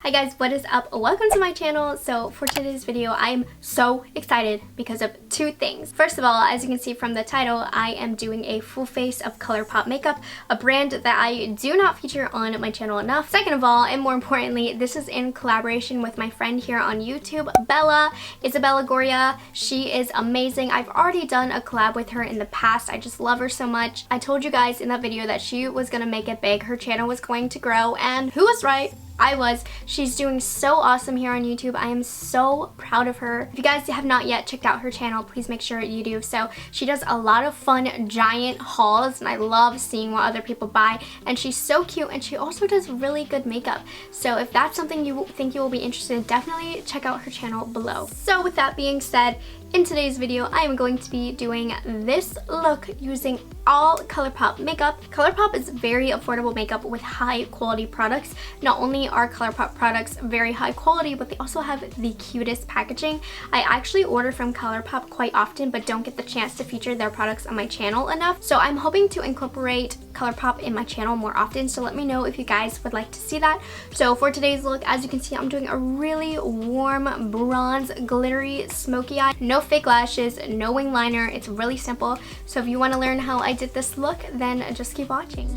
Hi guys, what is up? Welcome to my channel. So for today's video, I'm so excited because of two things. First of all, as you can see from the title, I am doing a full face of Colourpop makeup, a brand that I do not feature on my channel enough. Second of all, and more importantly, this is in collaboration with my friend here on YouTube, Bella, Isabella Goria. She is amazing. I've already done a collab with her in the past. I just love her so much. I told you guys in that video that she was gonna make it big. Her channel was going to grow, and who was right? I was. She's doing so awesome here on YouTube. I am so proud of her. If you guys have not yet checked out her channel, please make sure you do so. She does a lot of fun giant hauls and I love seeing what other people buy, and she's so cute, and she also does really good makeup. So if that's something you think you will be interested in, definitely check out her channel below. So with that being said, in today's video, I am going to be doing this look using all Colourpop makeup. Colourpop is very affordable makeup with high quality products. Not only are Colourpop products very high quality, but they also have the cutest packaging. I actually order from Colourpop quite often, but don't get the chance to feature their products on my channel enough. So I'm hoping to incorporate Colourpop in my channel more often, so let me know if you guys would like to see that. So for today's look, as you can see, I'm doing a really warm bronze glittery smoky eye. No fake lashes, no wing liner. It's really simple. So if you want to learn how I did this look, then just keep watching.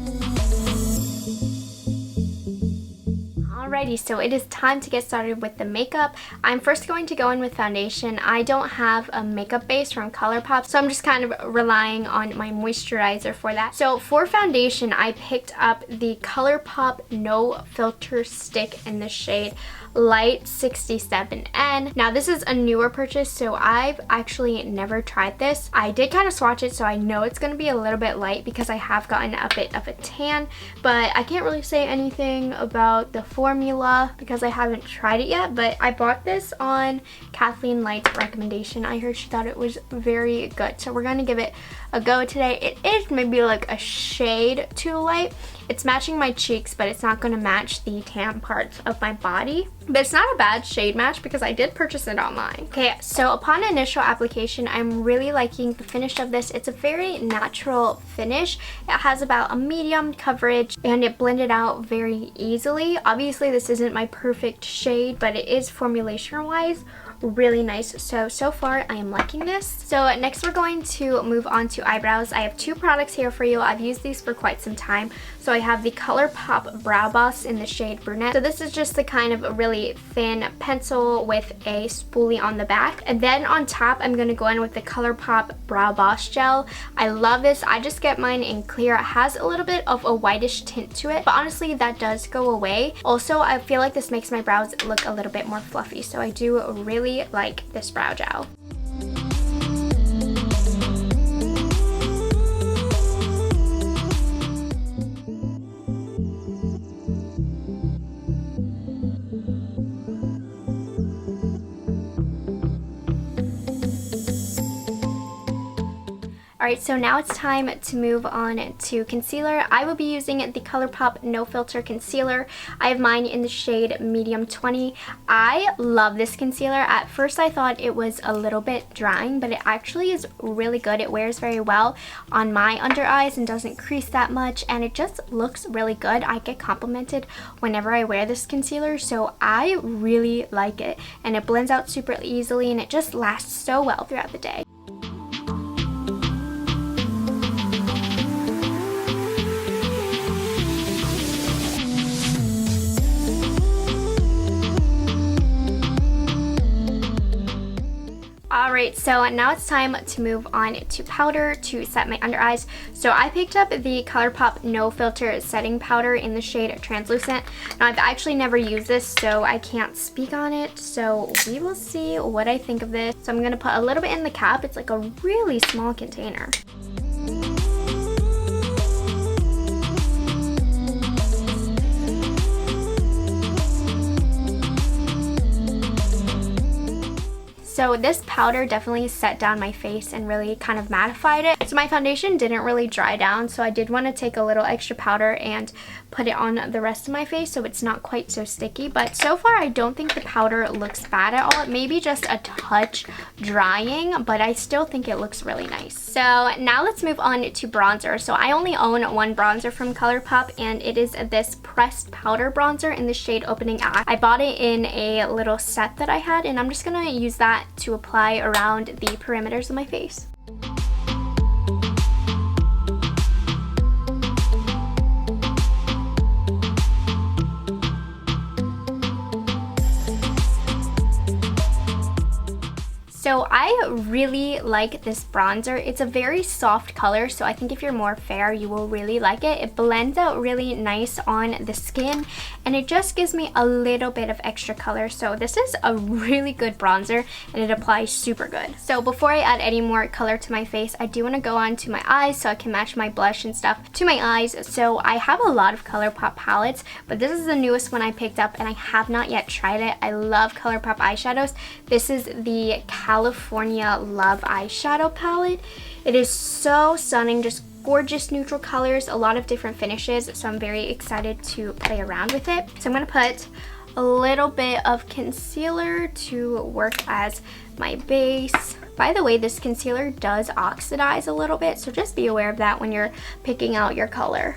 Alrighty, so it is time to get started with the makeup. I'm first going to go in with foundation. I don't have a makeup base from Colourpop, so I'm just kind of relying on my moisturizer for that. So for foundation, I picked up the Colourpop No Filter Stick in the shade Light 67N. Now this is a newer purchase, so I've actually never tried this. I did kind of swatch it, so I know it's going to be a little bit light because I have gotten a bit of a tan, but I can't really say anything about the formula because I haven't tried it yet. But I bought this on Kathleen Light's recommendation. I heard she thought it was very good, so we're going to give it a go today. It is maybe like a shade too light. It's matching my cheeks, but it's not going to match the tan parts of my body. But it's not a bad shade match because I did purchase it online. Okay, so upon initial application, I'm really liking the finish of this. It's a very natural finish. It has about a medium coverage and it blended out very easily. Obviously, this isn't my perfect shade, but it is formulation-wise really nice. So far I am liking this. So next we're going to move on to eyebrows. I have two products here for you. I've used these for quite some time. So I have the Colourpop Brow Boss in the shade Brunette. So this is just the kind of really thin pencil with a spoolie on the back. And then on top, I'm going to go in with the Colourpop Brow Boss Gel. I love this. I just get mine in clear. It has a little bit of a whitish tint to it, but honestly that does go away. Also, I feel like this makes my brows look a little bit more fluffy. So I do really like this brow gel. Alright, so now it's time to move on to concealer. I will be using the Colourpop No Filter Concealer. I have mine in the shade Medium 20. I love this concealer. At first I thought it was a little bit drying, but it actually is really good. It wears very well on my under eyes and doesn't crease that much, and it just looks really good. I get complimented whenever I wear this concealer, so I really like it, and it blends out super easily and it just lasts so well throughout the day. Alright, so now it's time to move on to powder to set my under eyes. So I picked up the Colourpop No Filter Setting Powder in the shade Translucent. Now I've actually never used this, so I can't speak on it. So we will see what I think of this. So I'm going to put a little bit in the cap. It's like a really small container. So this powder definitely set down my face and really kind of mattified it. So my foundation didn't really dry down, so I did want to take a little extra powder and put it on the rest of my face so it's not quite so sticky. But so far I don't think the powder looks bad at all. It may be just a touch drying, but I still think it looks really nice. So now let's move on to bronzer. So I only own one bronzer from Colourpop, and it is this pressed powder bronzer in the shade Opening Act. I bought it in a little set that I had, and I'm just gonna use that to apply around the perimeters of my face. So I really like this bronzer. It's a very soft color, so I think if you're more fair, you will really like it. It blends out really nice on the skin, and it just gives me a little bit of extra color. So this is a really good bronzer, and it applies super good. So before I add any more color to my face, I do want to go on to my eyes so I can match my blush and stuff to my eyes. So I have a lot of Colourpop palettes, but this is the newest one I picked up, and I have not yet tried it. I love Colourpop eyeshadows. This is the California Love eyeshadow palette. It is so stunning, just gorgeous neutral colors, a lot of different finishes, so I'm very excited to play around with it. So I'm going to put a little bit of concealer to work as my base. By the way, this concealer does oxidize a little bit, so just be aware of that when you're picking out your color.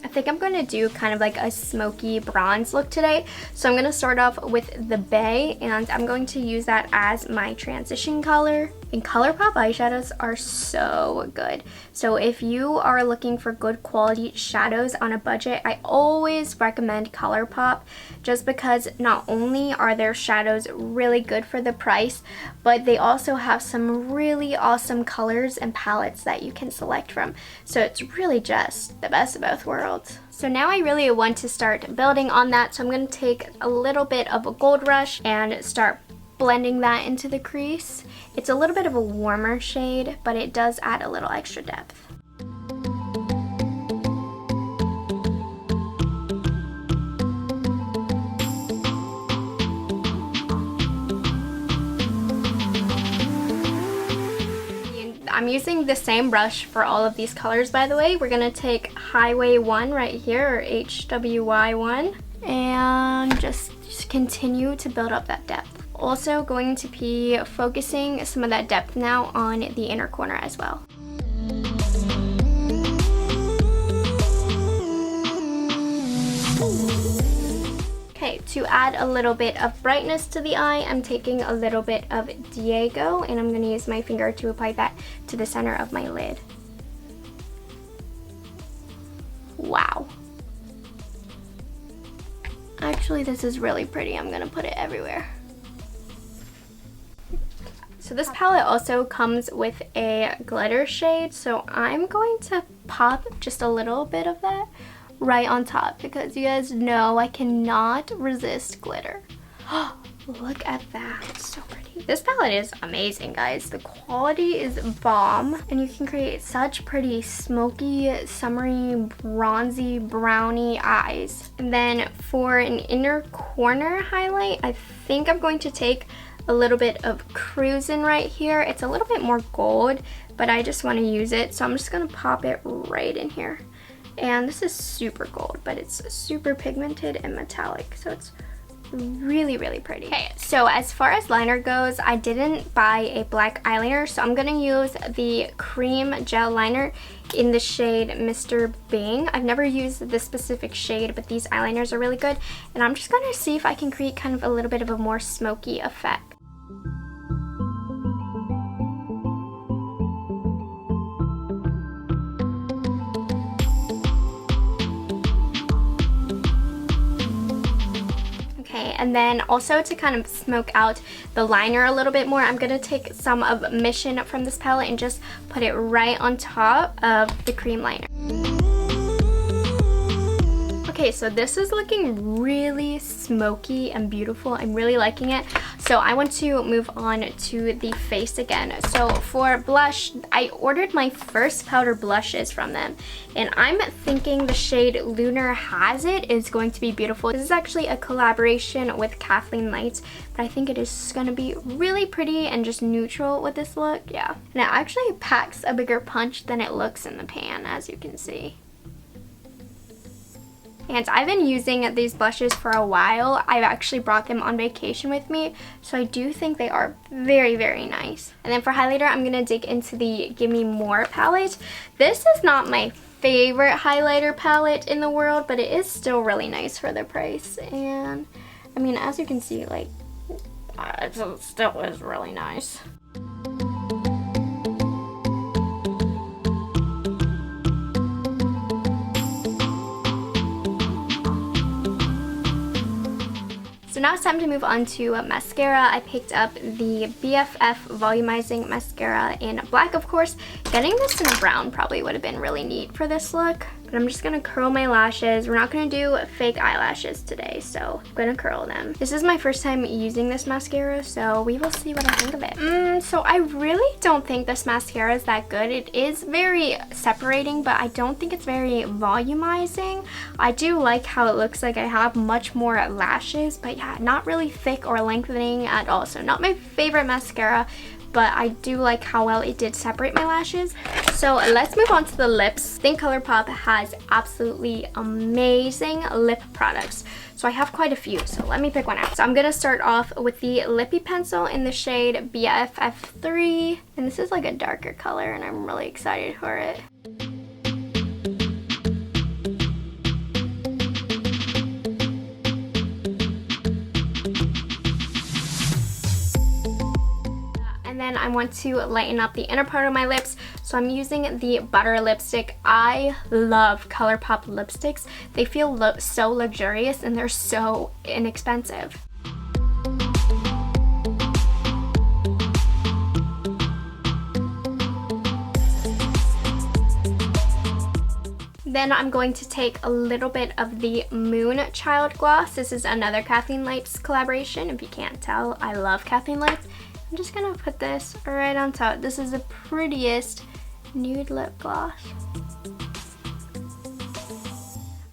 I think I'm going to do kind of like a smoky bronze look today. So I'm going to start off with the Bay, and I'm going to use that as my transition color. And Colourpop eyeshadows are so good. So if you are looking for good quality shadows on a budget, I always recommend Colourpop, just because not only are their shadows really good for the price, but they also have some really awesome colors and palettes that you can select from. So it's really just the best of both worlds. So now I really want to start building on that. So I'm going to take a little bit of a Gold Rush and start blending that into the crease. It's a little bit of a warmer shade, but it does add a little extra depth. I'm using the same brush for all of these colors, by the way. We're gonna take Highway 1 right here, or HWY1, and just continue to build up that depth. Also going to be focusing some of that depth now on the inner corner as well. Okay, to add a little bit of brightness to the eye, I'm taking a little bit of Diego, and I'm going to use my finger to apply that to the center of my lid. Wow. Actually, this is really pretty. I'm going to put it everywhere. So this palette also comes with a glitter shade, so I'm going to pop just a little bit of that right on top, because you guys know I cannot resist glitter. Look at that, it's so pretty. This palette is amazing, guys. The quality is bomb, and you can create such pretty smoky, summery, bronzy, browny eyes. And then for an inner corner highlight, I think I'm going to take a little bit of Cruisin' right here. It's a little bit more gold, but I just want to use it, so I'm just going to pop it right in here. And this is super gold, but it's super pigmented and metallic, so it's really, really pretty. Okay, so as far as liner goes, I didn't buy a black eyeliner, so I'm gonna use the Creme gel liner in the shade Mr. Bing. I've never used this specific shade, but these eyeliners are really good, and I'm just gonna see if I can create kind of a little bit of a more smoky effect. And then also to kind of smoke out the liner a little bit more, I'm going to take some of Mission from this palette and just put it right on top of the cream liner. Okay, so this is looking really smoky and beautiful. I'm really liking it. So I want to move on to the face again. So for blush, I ordered my first powder blushes from them, and I'm thinking the shade Lunar Has It is going to be beautiful. This is actually a collaboration with Kathleen Lights, but I think it is going to be really pretty and just neutral with this look. Yeah, and it actually packs a bigger punch than it looks in the pan, as you can see. And I've been using these blushes for a while. I've actually brought them on vacation with me, so I do think they are very, very nice. And then for highlighter, I'm going to dig into the Gimme More palette. This is not my favorite highlighter palette in the world, but it is still really nice for the price. And I mean, as you can see, like, it still is really nice. So now it's time to move on to mascara. I picked up the BFF Volumizing Mascara in black, of course. Getting this in brown probably would have been really neat for this look. But I'm just gonna curl my lashes. We're not gonna do fake eyelashes today, so I'm gonna curl them. This is my first time using this mascara, so we will see what I think of it. So I really don't think this mascara is that good. It is very separating, but I don't think it's very volumizing. I do like how it looks like I have much more lashes, but yeah, not really thick or lengthening at all. So not my favorite mascara, but I do like how well it did separate my lashes. So let's move on to the lips. I think Colourpop has absolutely amazing lip products. So I have quite a few, so let me pick one out. So I'm gonna start off with the Lippy Pencil in the shade BFF3. And this is like a darker color, and I'm really excited for it. And then I want to lighten up the inner part of my lips, so I'm using the Butter lipstick. I love Colourpop lipsticks. They feel so luxurious, and they're so inexpensive. Then I'm going to take a little bit of the Moonchild gloss. This is another Kathleen Lights collaboration. If you can't tell, I love Kathleen Lights. I'm just gonna put this right on top. This is the prettiest nude lip gloss.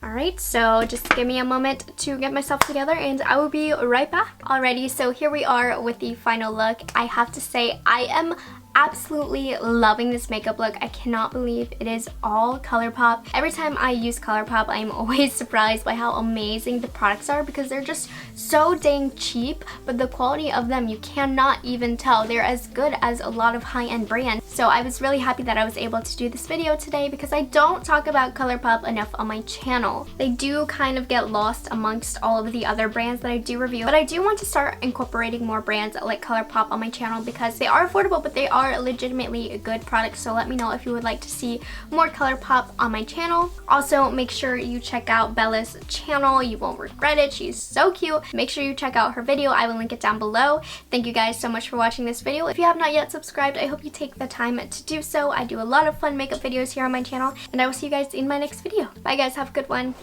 Alright, so just give me a moment to get myself together and I will be right back. Alrighty, so here we are with the final look. I have to say, I am absolutely loving this makeup look. I cannot believe it is all Colourpop. Every time I use Colourpop, I'm always surprised by how amazing the products are because they're just so dang cheap, but the quality of them, you cannot even tell. They're as good as a lot of high-end brands. So I was really happy that I was able to do this video today because I don't talk about Colourpop enough on my channel. They do kind of get lost amongst all of the other brands that I do review, but I do want to start incorporating more brands like Colourpop on my channel because they are affordable, but they are legitimately good products. So let me know if you would like to see more Colourpop on my channel. Also, make sure you check out Bella's channel. You won't regret it. She's so cute. Make sure you check out her video. I will link it down below. Thank you guys so much for watching this video. If you have not yet subscribed, I hope you take the time to do so. I do a lot of fun makeup videos here on my channel, and I will see you guys in my next video. Bye guys, have a good one.